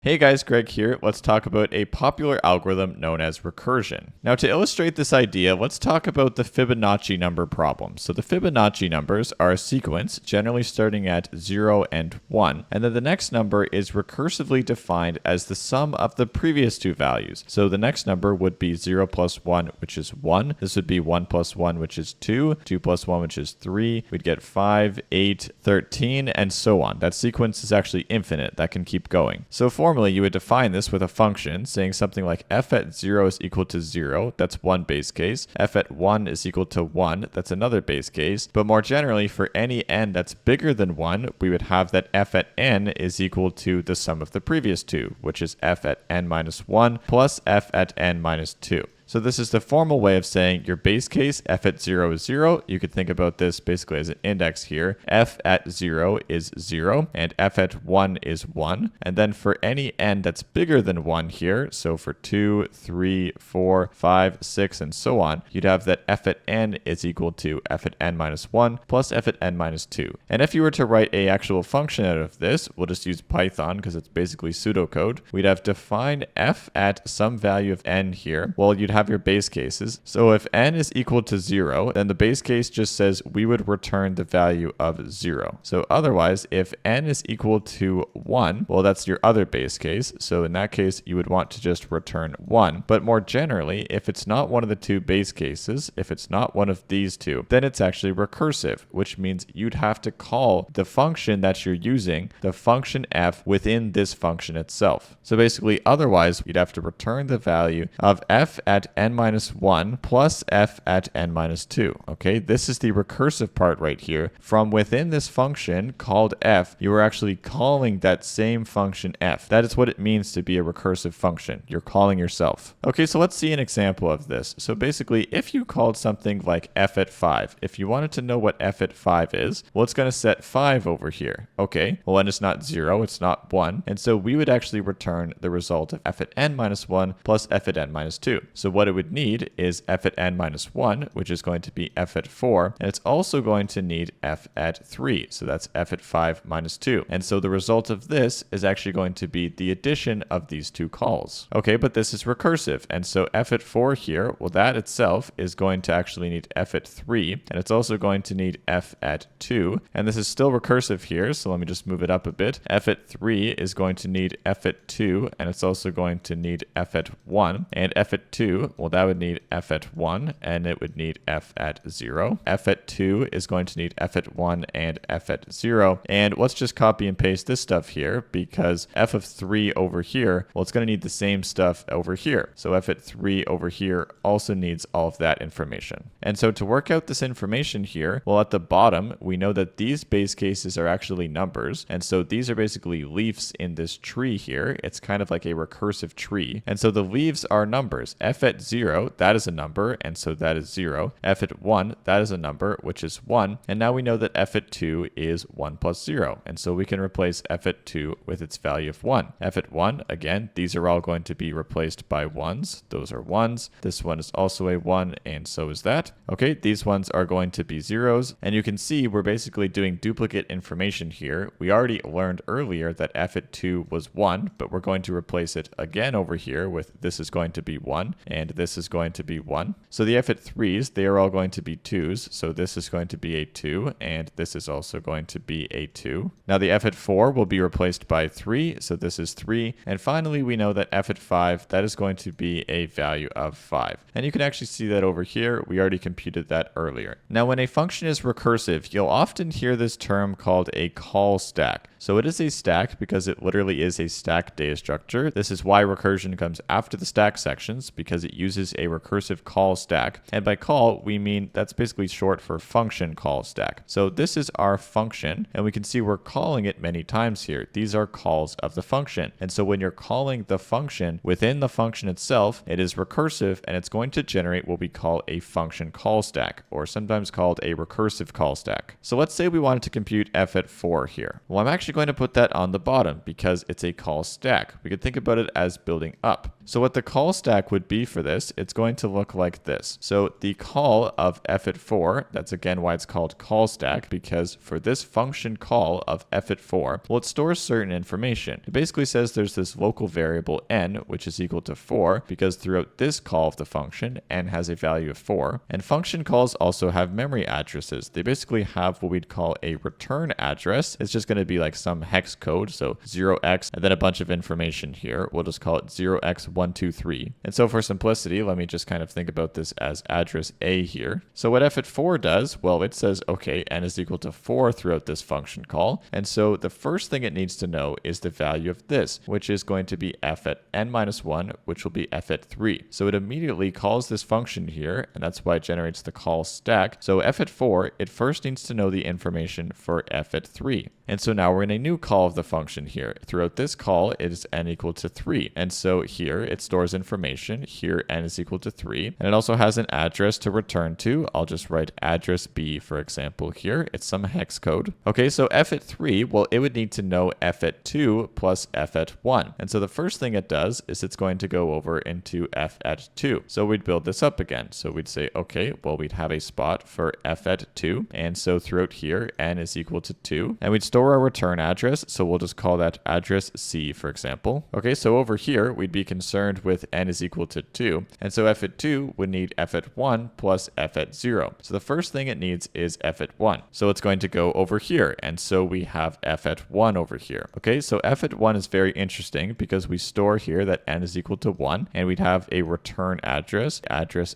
Hey guys, Greg here. Let's talk about a popular algorithm known as recursion. Now to illustrate this idea, let's talk about the Fibonacci number problem. So the Fibonacci numbers are a sequence generally starting at 0 and 1, and then the next number is recursively defined as the sum of the previous two values. So the next number would be 0 plus 1, which is 1. This would be 1 plus 1, which is 2, 2 plus 1, which is 3. We'd get 5, 8, 13, and so on. That sequence is actually infinite. That can keep going. So formally, you would define this with a function saying something like f at 0 is equal to 0. That's one base case. F at 1 is equal to 1. That's another base case. But more generally, for any n that's bigger than 1, we would have that f at n is equal to the sum of the previous two, which is f at n minus 1 plus f at n minus 2. So this is the formal way of saying your base case, f at 0 is 0. You could think about this basically as an index here. F at 0 is 0, and f at 1 is 1. And then for any n that's bigger than 1 here, so for 2, 3, 4, 5, 6, and so on, you'd have that f at n is equal to f at n minus 1 plus f at n minus 2. And if you were to write a actual function out of this, we'll just use Python because it's basically pseudocode. We'd have defined f at some value of n here. Well, you'd have your base cases. So if n is equal to 0, then the base case just says we would return the value of 0. So otherwise, if n is equal to 1, well, that's your other base case. So in that case, you would want to just return 1. But more generally, if it's not one of the two base cases, if it's not one of these two, then it's actually recursive, which means you'd have to call the function that you're using, the function f, within this function itself. So basically, otherwise, you'd have to return the value of f at n minus 1 plus f at n minus 2. Okay, this is the recursive part right here. From within this function called f, you are actually calling that same function f. That is what it means to be a recursive function. You're calling yourself. Okay, so let's see an example of this. So basically, if you called something like f at 5, if you wanted to know what f at 5 is, well, it's going to set 5 over here. Okay, well, and it's not 0, it's not 1. And so we would actually return the result of f at n minus 1 plus f at n minus 2. So what it would need is f at n minus 1, which is going to be f at 4, and it's also going to need f at 3, so that's f at 5 minus 2. And so the result of this is actually going to be the addition of these two calls. Okay, but this is recursive, and so f at 4 here, well, that itself is going to actually need f at 3, and it's also going to need f at 2, and this is still recursive here, so let me just move it up a bit. F at 3 is going to need f at 2, and it's also going to need f at 1, and f at 2, well, that would need f at 1, and it would need f at 0. F at 2 is going to need f at 1 and f at 0. And let's just copy and paste this stuff here, because f of 3 over here, well, it's going to need the same stuff over here. So f at 3 over here also needs all of that information. And so to work out this information here, well, at the bottom, we know that these base cases are actually numbers. And so these are basically leaves in this tree here. It's kind of like a recursive tree. And so the leaves are numbers. F at 0, that is a number, and so that is 0. F at 1, that is a number, which is 1. And now we know that f at 2 is 1 plus 0. And so we can replace f at 2 with its value of 1. F at 1, again, these are all going to be replaced by 1s. Those are 1s. This one is also a 1, and so is that. Okay, these ones are going to be 0s. And you can see we're basically doing duplicate information here. We already learned earlier that f at 2 was 1, but we're going to replace it again over here with this is going to be 1, and this is going to be 1. So the f at 3s, they are all going to be 2s. So this is going to be a 2, and this is also going to be a 2. Now the f at 4 will be replaced by 3, so this is 3. And finally, we know that f at 5, that is going to be a value of 5. And you can actually see that over here. We already computed that earlier. Now, when a function is recursive, you'll often hear this term called a call stack. So it is a stack because it literally is a stack data structure. This is why recursion comes after the stack sections, because it uses a recursive call stack. And by call, we mean that's basically short for function call stack. So this is our function, and we can see we're calling it many times here. These are calls of the function. And so when you're calling the function within the function itself, it is recursive, and it's going to generate what we call a function call stack, or sometimes called a recursive call stack. So let's say we wanted to compute f at 4 here. Well, I'm actually actually going to put that on the bottom because it's a call stack. We could think about it as building up. So what the call stack would be for this, it's going to look like this. So the call of f at 4, that's again why it's called call stack, because for this function call of f at 4, well, it stores certain information. It basically says there's this local variable n, which is equal to 4, because throughout this call of the function, n has a value of 4. And function calls also have memory addresses. They basically have what we'd call a return address. It's just going to be like some hex code, so 0x, and then a bunch of information here. We'll just call it 0x123. And so for simplicity, let me just kind of think about this as address A here. So what f at 4 does, well, it says, okay, n is equal to 4 throughout this function call. And so the first thing it needs to know is the value of this, which is going to be f at n minus 1, which will be f at 3. So it immediately calls this function here, and that's why it generates the call stack. So f at 4, it first needs to know the information for f at 3. And so now we're in a new call of the function here. Throughout this call, it is n equal to 3. And so here it stores information. Here n is equal to 3. And it also has an address to return to. I'll just write address B, for example, here. It's some hex code. Okay, so f at 3, well, it would need to know f at 2 plus f at 1. And so the first thing it does is it's going to go over into f at 2. So we'd build this up again. So we'd say, okay, well, we'd have a spot for f at 2. And so throughout here, n is equal to 2. And we'd store our return address. So we'll just call that address C, for example. Okay, so over here, we'd be concerned with n is equal to 2. And so f at 2 would need f at 1 plus f at 0. So the first thing it needs is f at 1. So it's going to go over here. And so we have f at 1 over here. Okay, so f at 1 is very interesting because we store here that n is equal to 1, and we'd have a return address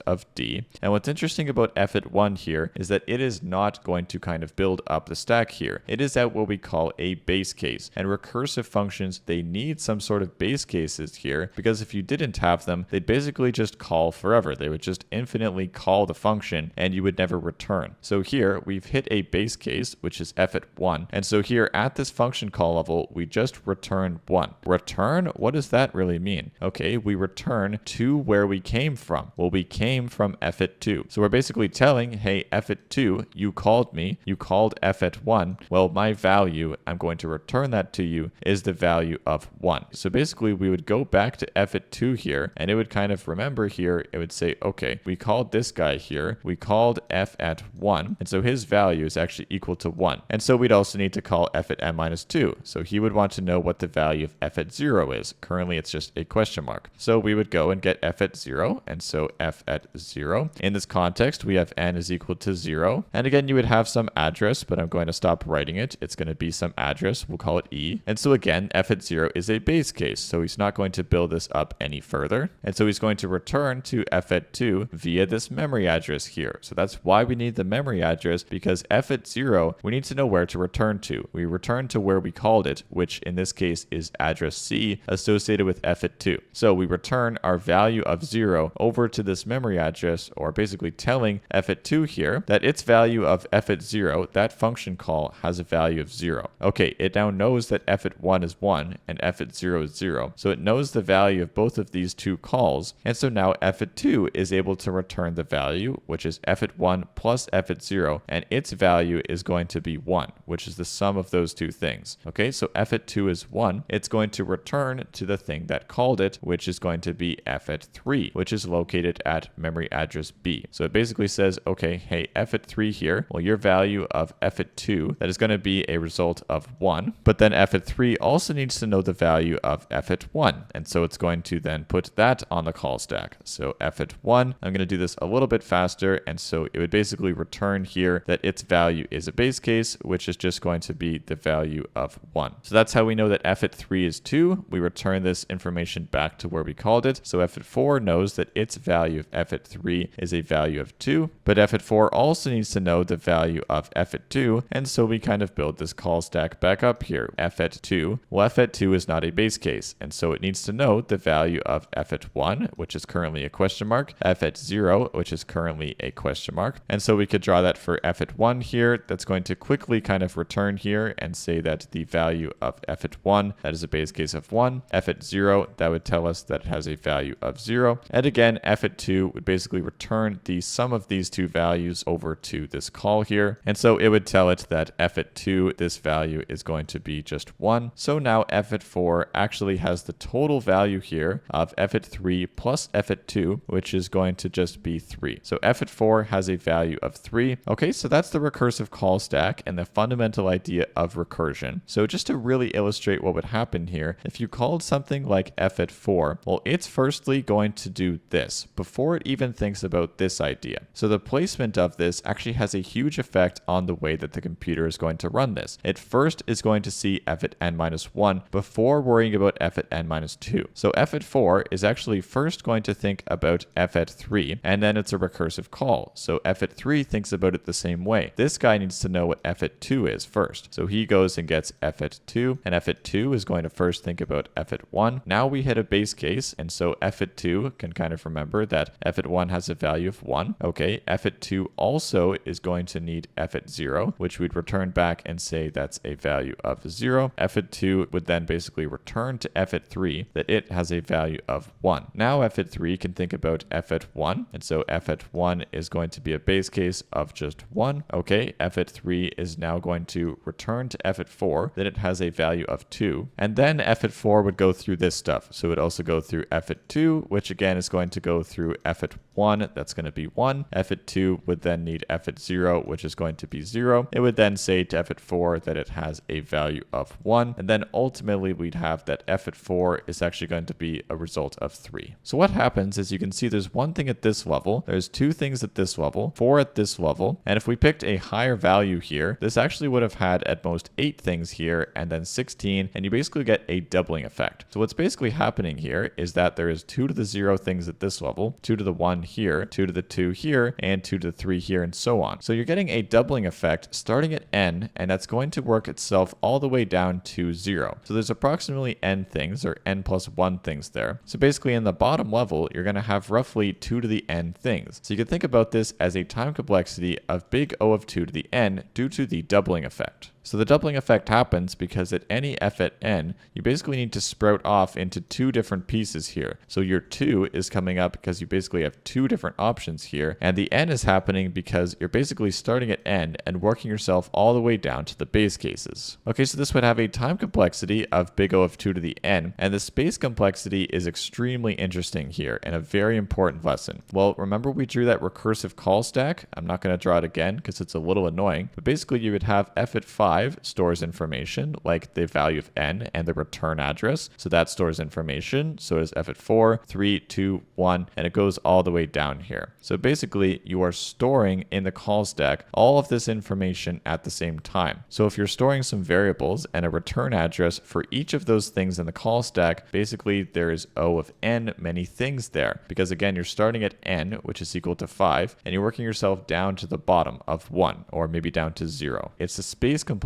of D. And what's interesting about f at 1 here is that it is not going to kind of build up the stack here. It is at what we call a base case. And recursive functions, they need some sort of base cases here, because if you didn't have them, they'd basically just call forever. They would just infinitely call the function and you would never return. So here we've hit a base case, which is f at 1. And so here at this function call level, we just return 1. Return? What does that really mean? Okay, we return to where we came from. Well, we came from f at 2. So we're basically telling, hey, f at 2, you called me, you called f at 1. Well, my value, I'm going to return that to you, is the value of 1. So basically we would go back to f at 2 here, and it would kind of remember here, it would say, okay, we called this guy here, we called f at 1, and so his value is actually equal to 1. And so we'd also need to call f at n minus 2. So he would want to know what the value of f at 0 is. Currently it's just a question mark. So we would go and get f at 0, and so f at 0. In this context, we have n is equal to 0. And again, you would have some address, but I'm going to stop writing it. It's going to be some address. We'll call it E. And so again, f at 0 is a base case. So he's not going to build this up any further. And so he's going to return to f at 2 via this memory address here. So that's why we need the memory address, because f at 0, we need to know where to return to. We return to where we called it, which in this case is address C associated with f at 2. So we return our value of 0 over to this memory address, or basically telling f at 2 here that its value of f at 0, that function call has a value of 0. Okay, it now knows that f at 1 is 1 and f at 0 is 0. So it knows the value of both of these two calls. And so now f at 2 is able to return the value, which is f at 1 plus f at 0, and its value is going to be 1, which is the sum of those two things. Okay, so f at 2 is 1. It's going to return to the thing that called it, which is going to be f at 3, which is located at memory address B. So it basically says, okay, hey, f at 3 here, well, your value of f at 2, that is going to be a result of 1. But then f at 3 also needs to know the value of f at 1. And so it's going to then put that on the call stack. So f at 1, I'm going to do this a little bit faster. And so it would basically return here that its value is a base case, which is just going to be the value of 1. So that's how we know that f at 3 is 2. We return this information back to where we called it. So f at 4 knows that its value of f at 3 is a value of 2. But f at 4 also needs to know the value of f at 2. And so we kind of build this call stack back up here. F at 2. Well, f at 2 is not a base case. And so it needs to know the value of f at 1, which is currently a question mark, f at 0, which is currently a question mark. And so we could draw that for f at 1 here. That's going to quickly kind of return here and say that the value of f at 1, that is a base case of 1. F at 0, that would tell us that it has a value of 0. And again, f at 2 would basically return the sum of these two values over to this call here. And so it would tell it that f at 2, this value is going to be just 1. So now f at 4 actually has the total value here of f at 3 plus f at 2, which is going to just be 3. So f at 4 has a value of 3. Okay, so that's the recursive call stack and the fundamental idea of recursion. So just to really illustrate what would happen here, if you called something like f at 4, well, it's firstly going to do this before it even thinks about this idea. So the placement of this actually has a huge effect on the way that the computer is going to run this. It first is going to see f at n minus 1 before worrying about f at n minus 2. So f at 4 is actually first going to think about f at 3, and then it's a recursive call. So f at 3 thinks about it the same way. This guy needs to know what f at 2 is first. So he goes and gets f at 2, and f at 2 is going to first think about f at 1. Now we hit a base case, and so f at 2 can kind of remember that f at 1 has a value of 1. Okay, f at 2 also is going to need f at 0, which we'd return back and say that's a value of 0. F at 2 would then basically return to f at 3 that it has a value of 1. Now f at 3 can think about f at 1, and so f at 1 is going to be a base case of just 1. Okay, f at 3 is now going to return to f at 4 that it has a value of 2, and then f at 4 would go through this stuff. So it would also go through f at 2, which again is going to go through f at 1, that's going to be 1. F at 2 would then need f at 0, which is going to be 0. It would then say to f at 4 that it has a value of 1, and then ultimately we'd have that f at 4 is actually going to be a result of 3. So what happens is you can see there's one thing at this level, there's two things at this level, 4 at this level, and if we picked a higher value here, this actually would have had at most 8 things here and then 16, and you basically get a doubling effect. So what's basically happening here is that there is 2 to the 0 things at this level, 2 to the 1 here, 2 to the 2 here, and 2 to the 3 here, and so on. So you're getting a doubling effect starting at n, and that's going to work itself all the way down to 0. So there's approximately n things, or n plus 1 things there. So basically in the bottom level, you're going to have roughly 2 to the n things. So you can think about this as a time complexity of big O of 2 to the n due to the doubling effect. So the doubling effect happens because at any f at n, you basically need to sprout off into 2 different pieces here. So your 2 is coming up because you basically have 2 different options here, and the n is happening because you're basically starting at n and working yourself all the way down to the base cases. Okay, so this would have a time complexity of big O of 2 to the n, and the space complexity is extremely interesting here and a very important lesson. Well, remember we drew that recursive call stack? I'm not going to draw it again because it's a little annoying, but basically you would have f at 5 stores information like the value of n and the return address. So that stores information. So is f at 4, 3, 2, 1, and it goes all the way down here. So basically you are storing in the call stack all of this information at the same time. So if you're storing some variables and a return address for each of those things in the call stack, basically there is O of n many things there, because again, you're starting at n, which is equal to 5, and you're working yourself down to the bottom of 1, or maybe down to 0. It's the space complexity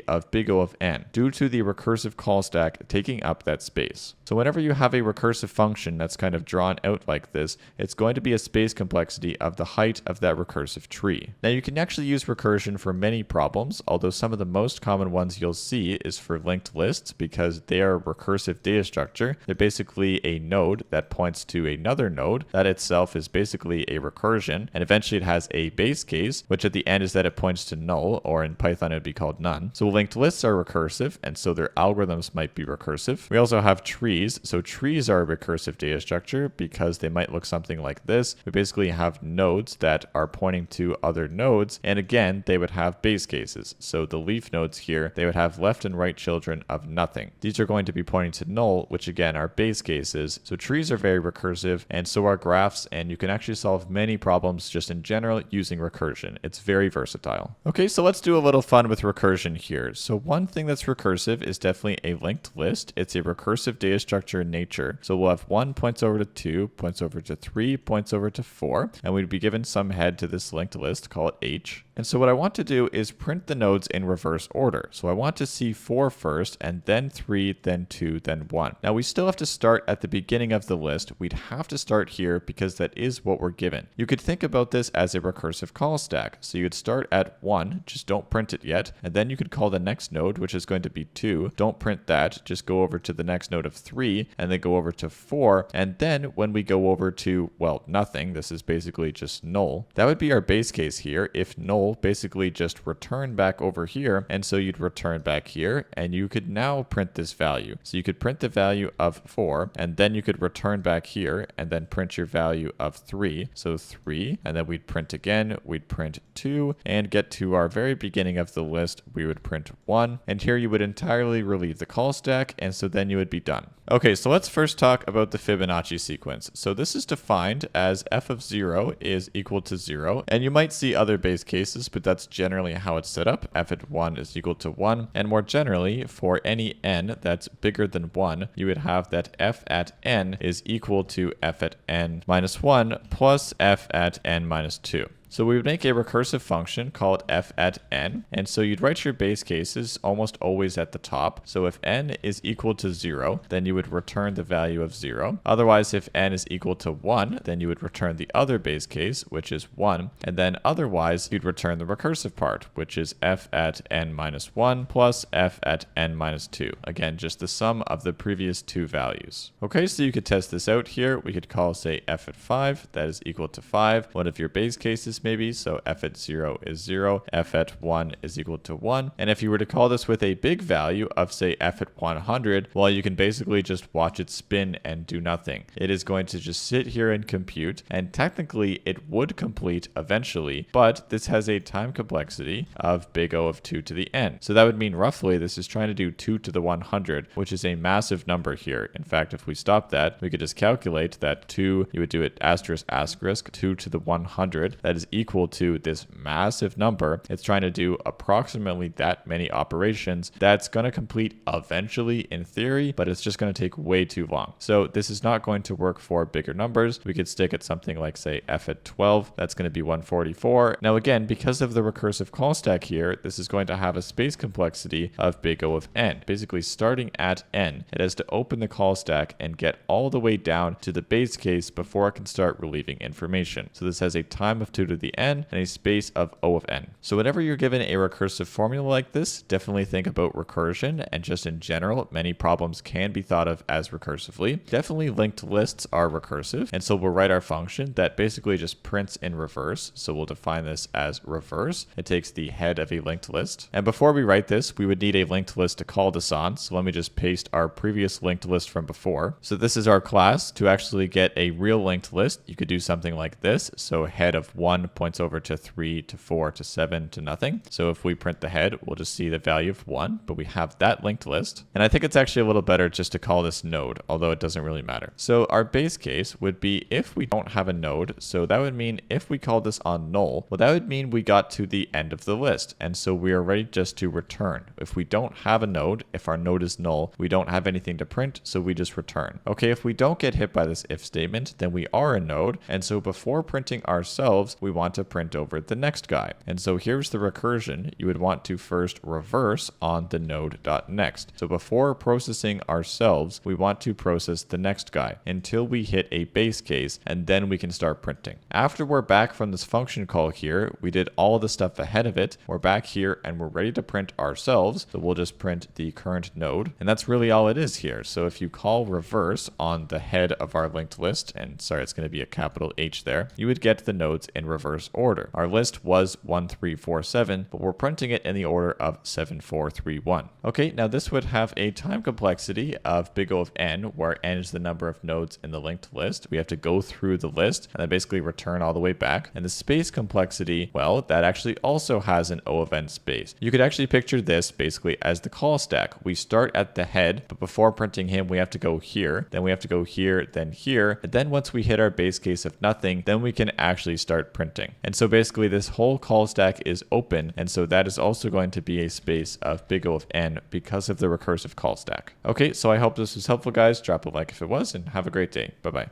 of big O of n due to the recursive call stack taking up that space. So whenever you have a recursive function that's kind of drawn out like this, it's going to be a space complexity of the height of that recursive tree. Now you can actually use recursion for many problems, although some of the most common ones you'll see is for linked lists because they are recursive data structure. They're basically a node that points to another node that itself is basically a recursion, and eventually it has a base case, which at the end is that it points to null, or in Python it would be called none. So linked lists are recursive, and so their algorithms might be recursive. We also have trees. So trees are a recursive data structure because they might look something like this. We basically have nodes that are pointing to other nodes, and again, they would have base cases. So the leaf nodes here, they would have left and right children of nothing. These are going to be pointing to null, which again are base cases. So trees are very recursive, and so are graphs, and you can actually solve many problems just in general using recursion. It's very versatile. Okay, so let's do a little fun with recursion here. So one thing that's recursive is definitely a linked list. It's a recursive data structure in nature. So we'll have 1 points over to 2, points over to 3, points over to 4, and we'd be given some head to this linked list, call it h. And so what I want to do is print the nodes in reverse order. So I want to see 4 first, and then 3, then 2, then 1. Now we still have to start at the beginning of the list. We'd have to start here because that is what we're given. You could think about this as a recursive call stack. So you'd start at 1, just don't print it yet, and then you could call the next node, which is going to be 2. Don't print that, just go over to the next node of 3, and then go over to 4, and then when we go over to, well, nothing, this is basically just null. That would be our base case here. If null, basically just return back over here, and so you'd return back here, and you could now print this value. So you could print the value of 4, and then you could return back here, and then print your value of 3. So 3, and then we'd print again, we'd print 2, and get to our very beginning of the list, we would print 1, and here you would entirely relieve the call stack, and so then you would be done. Okay, so let's first talk about the Fibonacci sequence. So this is defined as f of 0 is equal to 0, and you might see other base cases, but that's generally how it's set up. F at 1 is equal to 1, and more generally, for any n that's bigger than 1, you would have that f at n is equal to f at n minus 1 plus f at n minus 2. So we would make a recursive function called f at n, and so you'd write your base cases almost always at the top. So if n is equal to 0, then you would return the value of 0. Otherwise, if n is equal to 1, then you would return the other base case, which is 1, and then otherwise you'd return the recursive part, which is f at n minus 1 plus f at n minus 2. Again, just the sum of the previous two values. Okay, so you could test this out here. We could call, say, f at 5, that is equal to 5, one of your base cases maybe, so f at 0 is 0, f at 1 is equal to 1, and if you were to call this with a big value of, say, f at 100, well, you can basically just watch it spin and do nothing. It is going to just sit here and compute, and technically it would complete eventually, but this has a time complexity of big O of 2 to the n. So that would mean roughly this is trying to do 2 to the 100, which is a massive number here. In fact, if we stop that, we could just calculate that 2, you would do it asterisk asterisk 2 to the 100, that is equal to this massive number. It's trying to do approximately that many operations. That's going to complete eventually in theory, but it's just going to take way too long. So this is not going to work for bigger numbers. We could stick at something like, say, f at 12. That's going to be 144. Now again, because of the recursive call stack here, this is going to have a space complexity of big O of n. Basically starting at n, it has to open the call stack and get all the way down to the base case before it can start relieving information. So this has a time of 2 to the n and a space of O of n. So whenever you're given a recursive formula like this, definitely think about recursion, and just in general, many problems can be thought of as recursively. Definitely linked lists are recursive, and so we'll write our function that basically just prints in reverse. So we'll define this as reverse. It takes the head of a linked list. And before we write this, we would need a linked list to call this on. So let me just paste our previous linked list from before. So this is our class. To actually get a real linked list, you could do something like this. So head of 1 points over to 3 to 4 to 7 to nothing. So if we print the head, we'll just see the value of 1, but we have that linked list. And I think it's actually a little better just to call this node, although it doesn't really matter. So our base case would be if we don't have a node. So that would mean if we call this on null, well, that would mean we got to the end of the list. And so we are ready just to return. If we don't have a node, if our node is null, we don't have anything to print, so we just return. Okay, if we don't get hit by this if statement, then we are a node. And so before printing ourselves, we want to print over the next guy. And so here's the recursion. You would want to first reverse on the node.next. So before processing ourselves, we want to process the next guy until we hit a base case, and then we can start printing. After we're back from this function call here, we did all the stuff ahead of it. We're back here and we're ready to print ourselves. So we'll just print the current node, and that's really all it is here. So if you call reverse on the head of our linked list, and sorry, it's going to be a capital H there, you would get the nodes in reverse order. Our list was 1, 3, 4, 7, but we're printing it in the order of 7, 4, 3, 1. Okay, now this would have a time complexity of big O of n, where n is the number of nodes in the linked list. We have to go through the list and then basically return all the way back. And the space complexity, well, that actually also has an O of n space. You could actually picture this basically as the call stack. We start at the head, but before printing him, we have to go here, then we have to go here, then here. And then once we hit our base case of nothing, then we can actually start printing. And so basically this whole call stack is open, and so that is also going to be a space of big O of n because of the recursive call stack. Okay, so I hope this was helpful, guys. Drop a like if it was, and have a great day. Bye-bye.